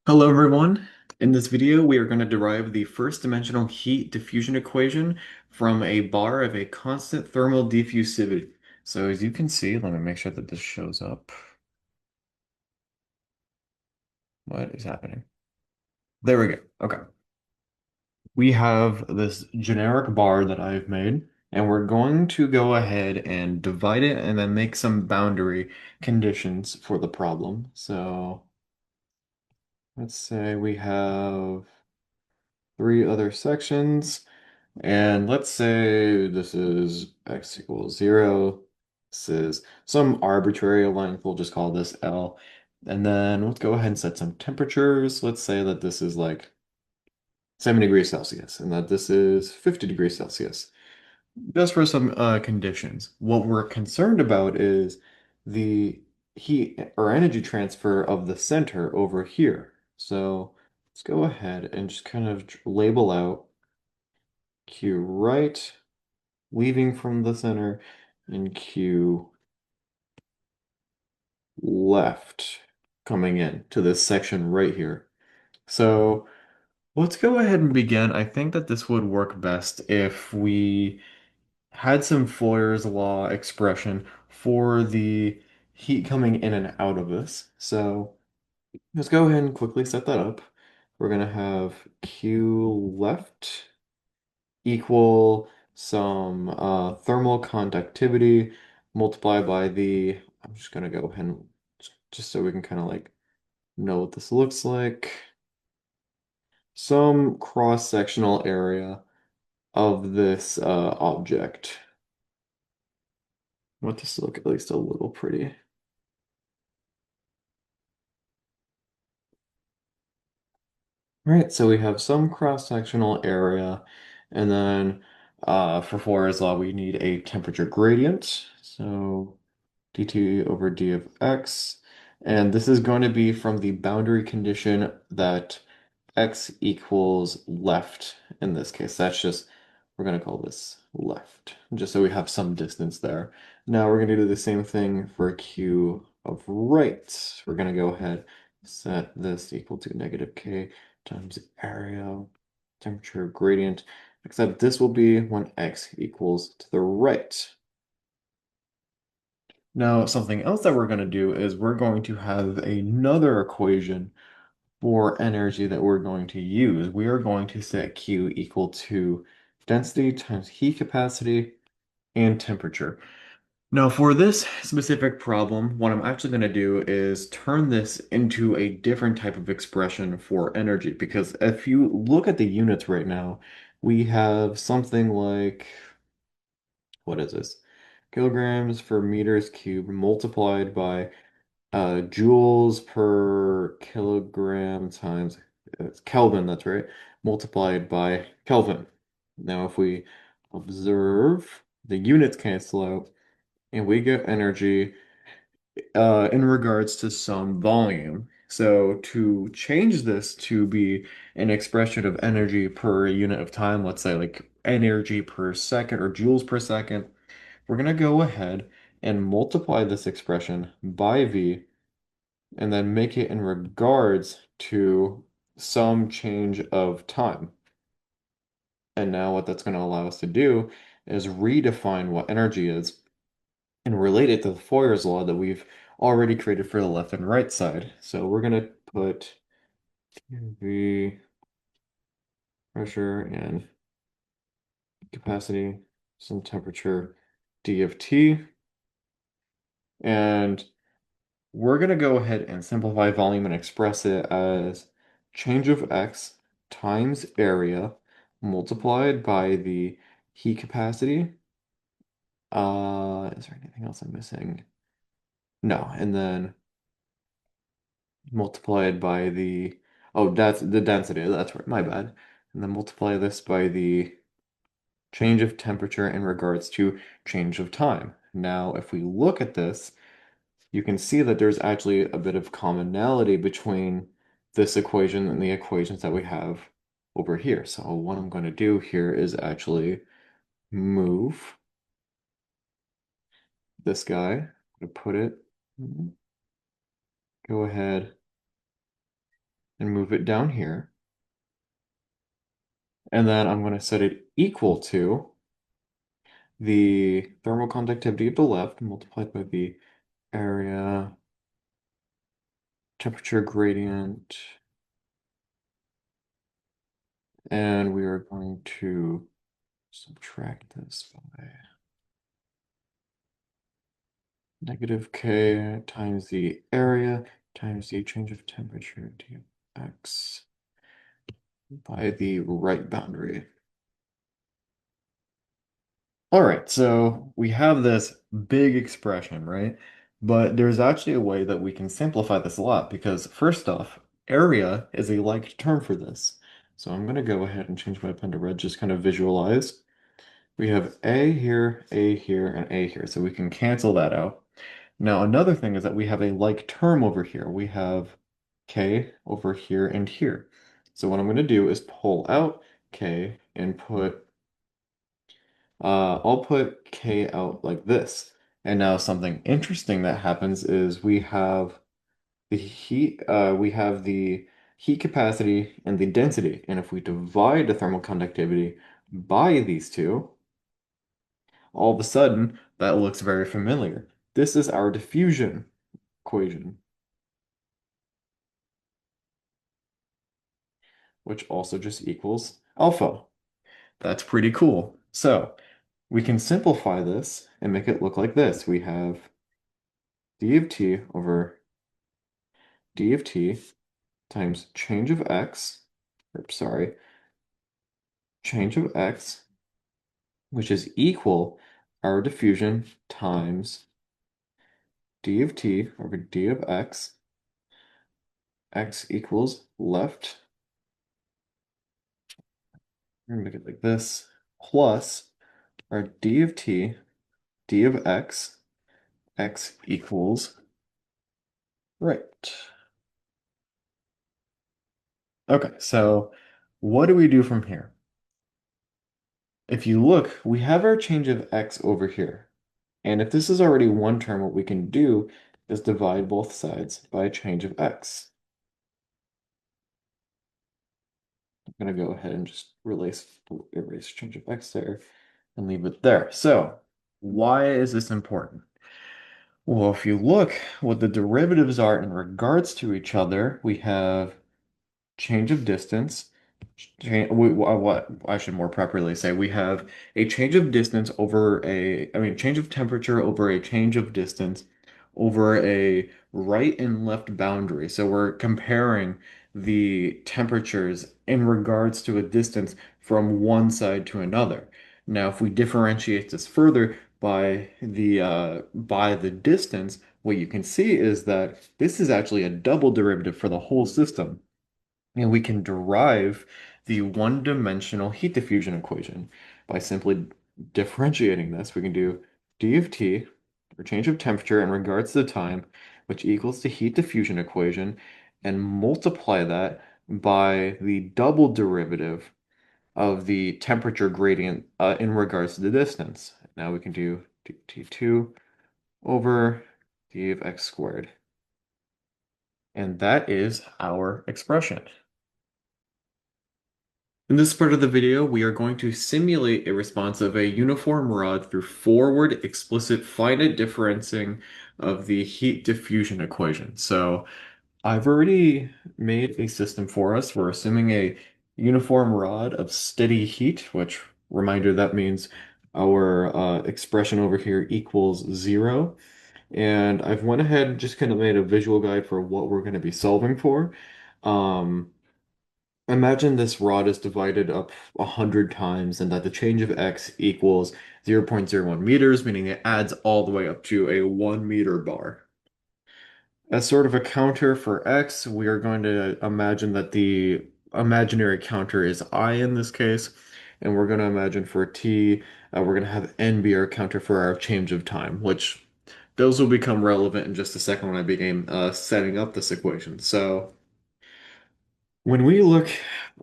Hello everyone. In this video, we are going to derive the first dimensional heat diffusion equation from a bar of a constant thermal diffusivity. So as you can see, let me make sure that this shows up. What is happening? There we go. Okay. We have this generic bar that I've made, and we're going to go ahead and divide it and then make some boundary conditions for the problem. So let's say we have three other sections. And let's say this is x equals 0. This is some arbitrary length. We'll just call this L. And then let's go ahead and set some temperatures. Let's say that this is like 7 degrees Celsius and that this is 50 degrees Celsius. Just for some conditions. What we're concerned about is the heat or energy transfer of the center over here. So let's go ahead and just kind of label out Q right, leaving from the center, and Q left coming in to this section right here. So let's go ahead and begin. I think that this would work best if we had some Fourier's law expression for the heat coming in and out of this. So let's go ahead and quickly set that up. We're going to have Q left equal some thermal conductivity multiplied by I'm just gonna go ahead and just so we can kind of like know what this looks like. Some cross-sectional area of this object. I want this to look at least a little pretty. All right, so we have some cross-sectional area, and then for Fourier's law, we need a temperature gradient. So dt over d of x. And this is going to be from the boundary condition that x equals left in this case. We're going to call this left, just so we have some distance there. Now we're going to do the same thing for q of right. We're going to go ahead, set this equal to negative k times area temperature gradient, except this will be when x equals to the right. Now, something else that we're going to do is we're going to have another equation for energy that we're going to use. We are going to set Q equal to density times heat capacity and temperature. Now, for this specific problem, what I'm actually going to do is turn this into a different type of expression for energy, because if you look at the units right now, we have something like, what is this? Kilograms per meters cubed multiplied by joules per kilogram times it's Kelvin, that's right, multiplied by Kelvin. Now, if we observe, the units cancel out, and we get energy in regards to some volume. So to change this to be an expression of energy per unit of time, let's say like energy per second or joules per second, we're going to go ahead and multiply this expression by V and then make it in regards to some change of time. And now what that's going to allow us to do is redefine what energy is and relate it to the Fourier's law that we've already created for the left and right side. So we're going to put the pressure and capacity, some temperature d of t, and we're going to go ahead and simplify volume and express it as change of x times area multiplied by the heat capacity. Is there anything else I'm missing? No, and then multiplied by oh, that's the density. That's right, my bad. And then multiply this by the change of temperature in regards to change of time. Now, if we look at this, you can see that there's actually a bit of commonality between this equation and the equations that we have over here. So what I'm going to do here is actually move this guy. I'm going to put it, go ahead and move it down here. And then I'm going to set it equal to the thermal conductivity of the left multiplied by the area temperature gradient. And we are going to subtract this by negative K times the area times the change of temperature dx by the right boundary. All right, so we have this big expression, right? But there's actually a way that we can simplify this a lot because first off, area is a like term for this. So I'm going to go ahead and change my pen to red, just kind of visualize. We have A here, and A here, so we can cancel that out. Now, another thing is that we have a like term over here. We have K over here and here. So what I'm going to do is pull out K and I'll put K out like this. And now something interesting that happens is we have the heat capacity and the density. And if we divide the thermal conductivity by these two, all of a sudden that looks very familiar. This is our diffusion equation, which also just equals alpha. That's pretty cool. So we can simplify this and make it look like this. We have d of t over d of t times change of x, or sorry, change of x, which is equal our diffusion times d of t over d of x equals left. I'm gonna make it like this, plus our d of t, d of x equals right. Okay, so what do we do from here? If you look, we have our change of x over here. And if this is already one term, what we can do is divide both sides by a change of x. I'm going to go ahead and just erase change of x there and leave it there. So why is this important? Well, if you look what the derivatives are in regards to each other, we have change of distance. What I should more properly say, we have a change of distance over change of temperature over a change of distance over a right and left boundary. So we're comparing the temperatures in regards to a distance from one side to another. Now, if we differentiate this further by the distance, what you can see is that this is actually a double derivative for the whole system. And we can derive the one-dimensional heat diffusion equation by simply differentiating this. We can do d of t, or change of temperature in regards to time, which equals the heat diffusion equation, and multiply that by the double derivative of the temperature gradient in regards to the distance. Now we can do t2 over d of x squared. And that is our expression. In this part of the video, we are going to simulate a response of a uniform rod through forward explicit finite differencing of the heat diffusion equation. So I've already made a system for us. We're assuming a uniform rod of steady heat, which, reminder, that means our expression over here equals 0. And I've went ahead and just kind of made a visual guide for what we're going to be solving for. Um, Imagine this rod is divided up 100 times and that the change of x equals 0.01 meters, meaning it adds all the way up to a 1 meter bar. As sort of a counter for x, we are going to imagine that the imaginary counter is I in this case, and we're going to imagine for t, we're going to have n be our counter for our change of time, which those will become relevant in just a second when I begin setting up this equation. So when we look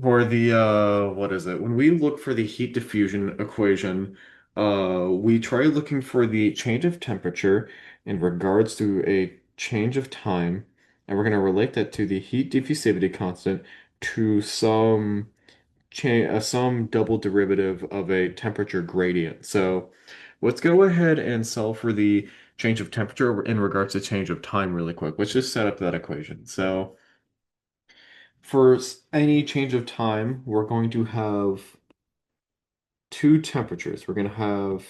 for the what is it? When we look for the heat diffusion equation, we try looking for the change of temperature in regards to a change of time, and we're going to relate that to the heat diffusivity constant to some double derivative of a temperature gradient. So let's go ahead and solve for the change of temperature in regards to change of time really quick. Let's just set up that equation. So for any change of time, we're going to have two temperatures. We're going to have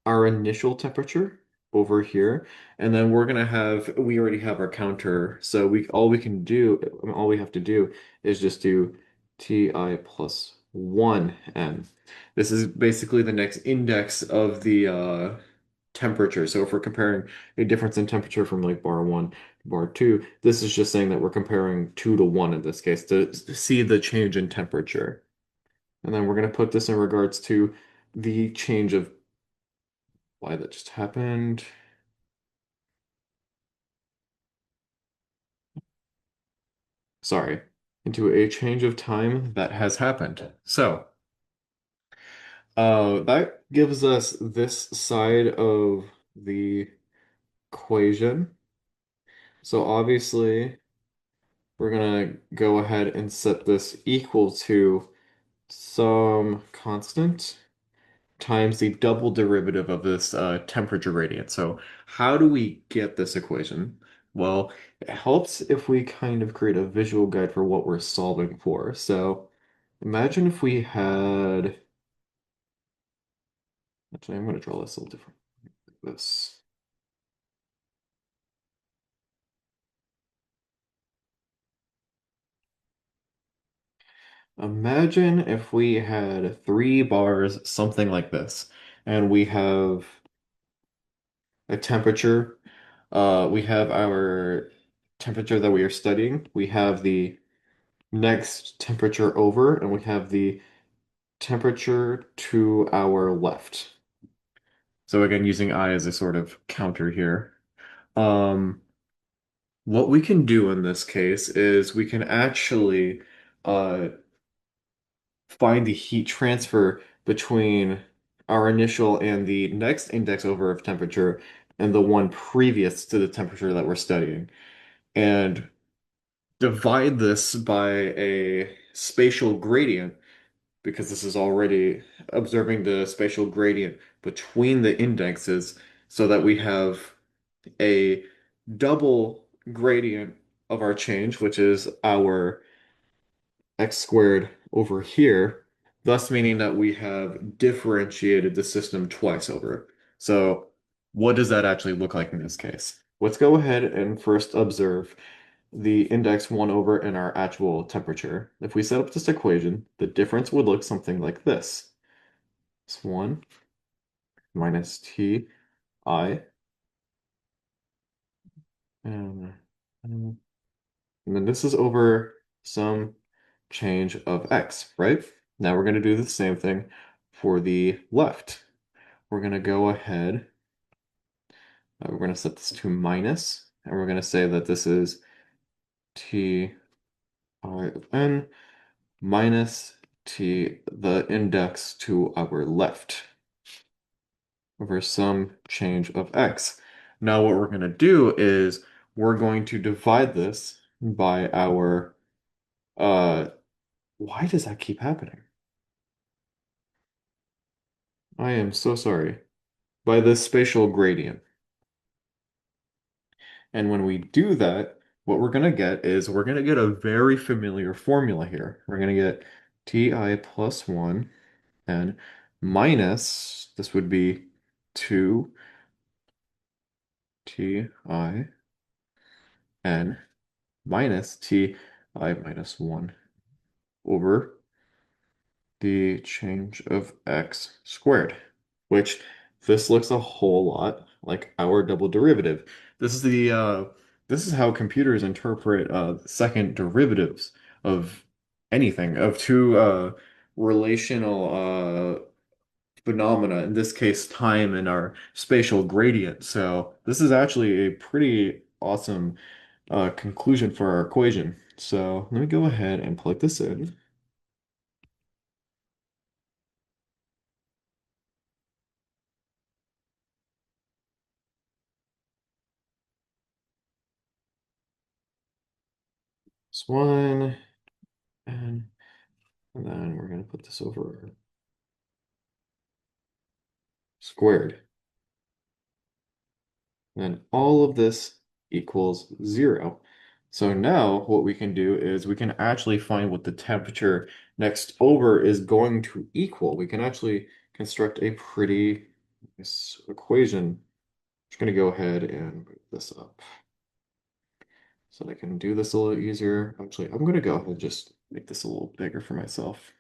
our initial temperature over here, and then we already have our counter, so all we have to do is just do Ti plus 1n. This is basically the next index of the temperature. So if we're comparing a difference in temperature from like bar 1 to bar 2, this is just saying that we're comparing 2 to 1 in this case to see the change in temperature. And then we're going to put this in regards to the change of why that just happened. Sorry, into a change of time that has happened. So, that gives us this side of the equation. So obviously, we're gonna go ahead and set this equal to some constant times the double derivative of this temperature gradient. So how do we get this equation? Well, it helps if we kind of create a visual guide for what we're solving for. So imagine if we had, actually, I'm going to draw this a little different. Like this. Imagine if we had three bars, something like this, and we have a temperature. We have our temperature that we are studying. We have the next temperature over, and we have the temperature to our left. So again, using I as a sort of counter here. Um, what we can do in this case is we can actually uh, find the heat transfer between our initial and the next index over of temperature and the one previous to the temperature that we're studying. And divide this by a spatial gradient because this is already observing the spatial gradient between the indexes so that we have a double gradient of our change, which is our x squared over here, thus meaning that we have differentiated the system twice over. So what does that actually look like in this case? Let's go ahead and first observe the index 1 over in our actual temperature. If we set up this equation, the difference would look something like this. It's 1 minus Ti, and, and then this is over some change of x, right? Now we're going to do the same thing for the left. We're going to go ahead, we're going to set this to minus, and we're going to say that this is Ti n minus T, the index to our left, over some change of x. Now what we're going to do is we're going to divide this by our, uh, why does that keep happening? I am so sorry. By this spatial gradient. And when we do that, what we're going to get is we're going to get a very familiar formula here. We're going to get Ti plus 1 and minus, this would be 2 Ti n minus Ti minus 1 over the change of x squared, which this looks a whole lot like our double derivative. This is this is how computers interpret second derivatives of anything, of two relational phenomena, in this case time and our spatial gradient. So this is actually a pretty awesome conclusion for our equation. So let me go ahead and plug this in. 1, and then we're going to put this over squared. And then all of this equals 0. So now what we can do is we can actually find what the temperature next over is going to equal. We can actually construct a pretty nice equation. I'm just going to go ahead and move this up so that I can do this a little easier. Actually, I'm going to go ahead and just make this a little bigger for myself.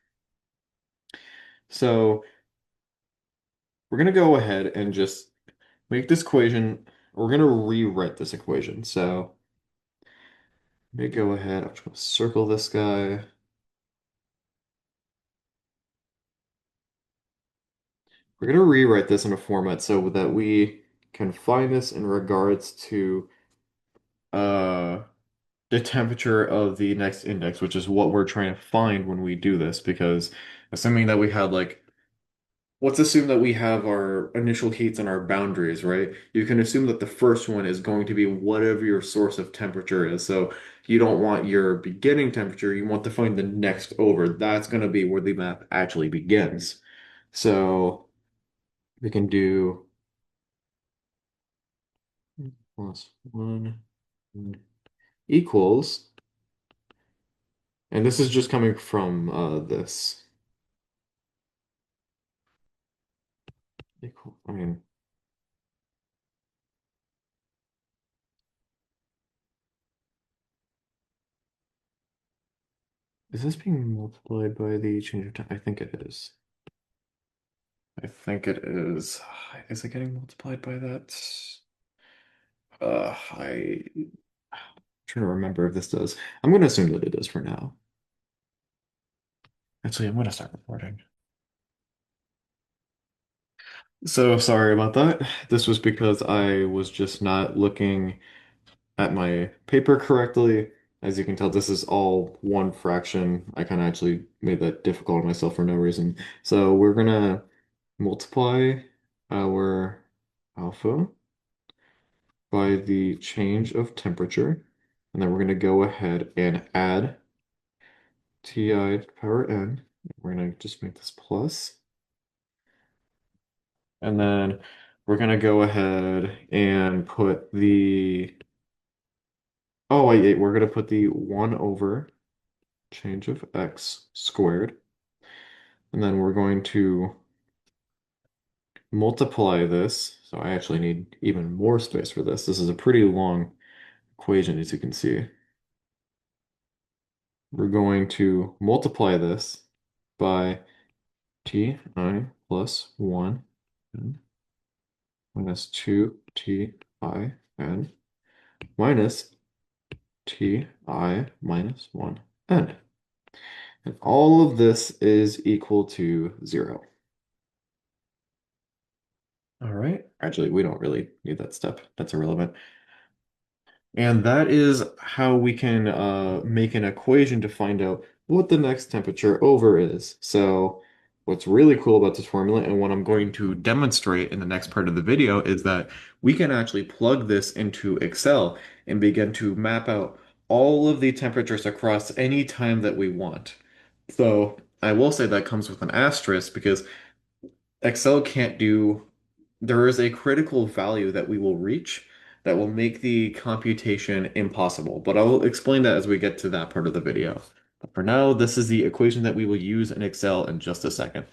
So we're going to go ahead and just make this equation. We're going to rewrite this equation. So let me go ahead. I'm just going to circle this guy. We're going to rewrite this in a format so that we can find this in regards to uh, the temperature of the next index, which is what we're trying to find when we do this. Because assuming that we had like let's assume that we have our initial heats and our boundaries, right? You can assume that the first one is going to be whatever your source of temperature is. So you don't want your beginning temperature, you want to find the next over. That's going to be where the map actually begins. So we can do +1 equals, and this is just coming from this. I mean, is this being multiplied by the change of time? I think it is. I think it is. Is it getting multiplied by that? I'm trying to remember if this does. I'm going to assume that it does for now. Actually, I'm going to start recording. So sorry about that. This was because I was just not looking at my paper correctly. As you can tell, this is all one fraction. I kind of actually made that difficult on myself for no reason. So we're going to multiply our alpha by the change of temperature. And then we're going to go ahead and add Ti to the power n. We're going to just make this plus. And then we're going to go ahead and put the, oh, wait, we're going to put the 1 over change of x squared. And then we're going to multiply this. So I actually need even more space for this. This is a pretty long equation, as you can see. We're going to multiply this by ti plus 1 n minus 2ti n minus ti minus 1 n. And all of this is equal to 0. All right. Actually, we don't really need that step. That's irrelevant. And that is how we can make an equation to find out what the next temperature over is. So what's really cool about this formula and what I'm going to demonstrate in the next part of the video is that we can actually plug this into Excel and begin to map out all of the temperatures across any time that we want. So I will say that comes with an asterisk because Excel can't do, there is a critical value that we will reach that will make the computation impossible. But I will explain that as we get to that part of the video. But for now, this is the equation that we will use in Excel in just a second.